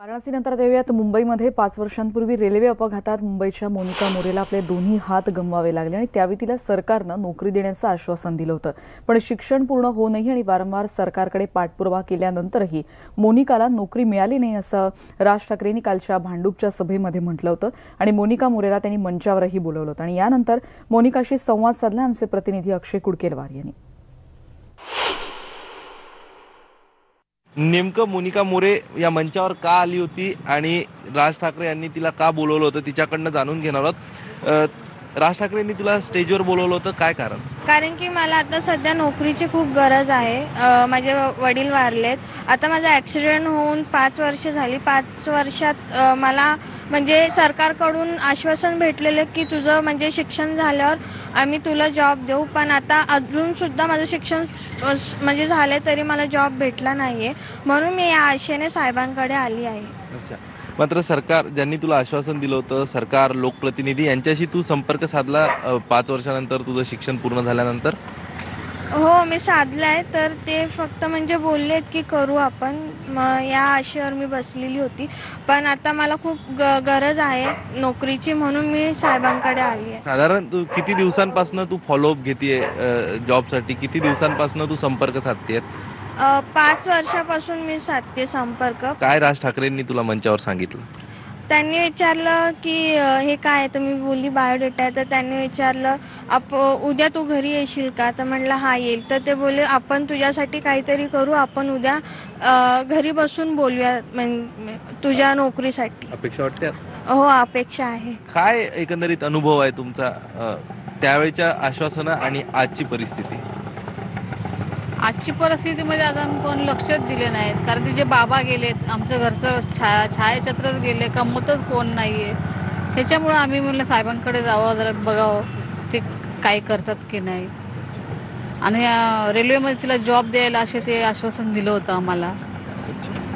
वाराणसीनंतर देऊयात मुंबईमध्ये 5 वर्षांपूर्वी रेल्वे अपघातात मुंबईच्या मोनिका मोरेला आपले दोन्ही हात गमवावे लागले आणि त्यावेळी तिला सरकारनं नोकरी देण्याचं आश्वासन दिलं होतं. पण शिक्षण पूर्ण होऊनही आणि वारंवार सरकारकडे पाठपुरावा केल्यानंतरही मोनिकाला नोकरी मिळाली नाही असं राज ठाकरेंनी कालच्या भांडूपच्या सभेमध्ये म्हटलं होतं आणि मोनिका मोरेला त्यांनी मंचावरही बोलवलं होतं. आणि यानंतर मोनिकाशी संवाद साधला आमचे प्रतिनिधी अक्षय कुडकेलवार यांनी. नेमकं मोनिका मोरे या मंचावर का आली होती आणि राज ठाकरे यांनी तिला का बोलवलं होतं तिच्याकडनं जाणून घेणार आहोत. राज ठाकरेंनी तुला स्टेजवर बोलवलं होतं, काय कारण? कारण की मला आता सध्या नोकरीची खूप गरज आहे. माझे वडील वारलेत. आता माझा ॲक्सिडेंट होऊन 5 वर्ष झाली. 5 वर्षात मला म्हणजे सरकारकडून आश्वासन भेटलेलं की तुझं म्हणजे शिक्षण झाल्यावर आम्ही तुला जॉब देऊ, पण आता अजून सुद्धा माझं शिक्षण म्हणजे झाले तरी मला जॉब भेटला नाहीये. म्हणून मी या आशेने साहेबांकडे आली आहे. अच्छा, मात्र सरकार ज्यांनी तुला आश्वासन दिलं होतं, सरकार, लोकप्रतिनिधी यांच्याशी तू संपर्क साधला 5 वर्षानंतर तुझं शिक्षण पूर्ण झाल्यानंतर? हो, मी साधलाय. तर ते फक्त म्हणजे बोललेत की करू आपण. या आशेवर मी बसलेली होती, पण आता मला खूप गरज आहे नोकरीची, म्हणून मी साहेबांकडे आली आहे. साधारण तू किती दिवसांपासून तू फॉलोअप घेतेय जॉबसाठी? किती दिवसांपासून तू संपर्क साधतेय? 5 वर्षापासून मी साधते संपर्क. काय राज ठाकरेंनी तुला मंचावर सांगितलं? त्यांनी विचारलं की हे काय, तर मी बोलली बायोडेटा आहे. तर त्यांनी विचारलं उद्या तू घरी येशील का? तर म्हणलं हा येईल. तर ते बोलले आपण तुझ्यासाठी काहीतरी करू, आपण उद्या घरी बसून बोलूया तुझ्या नोकरीसाठी. अपेक्षा वाटते? हो, अपेक्षा आहे. काय एकंदरीत अनुभव आहे तुमचा त्यावेळेच्या आश्वासनं आणि आजची परिस्थिती? आजची परिस्थितीमध्ये अजून कोण लक्षच दिले नाहीत, कारण तिचे बाबा गेलेत, आमचं घरचं छायाचित्रच गेले, कमवतच कोण नाहीये. त्याच्यामुळे आम्ही म्हणलं साहेबांकडे जावं, जरा बघावं ते काय करतात की नाही. आणि रेल्वेमध्ये तिला जॉब द्यायला असे ते आश्वासन दिलं होतं आम्हाला,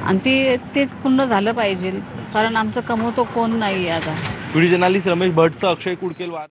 आणि ते पूर्ण झालं पाहिजे, कारण आमचं कमवतो कोण नाहीये. आता व्हिडिओ जर्नलिस्ट रमेश भट्टसह अक्षय कुडकेलवार.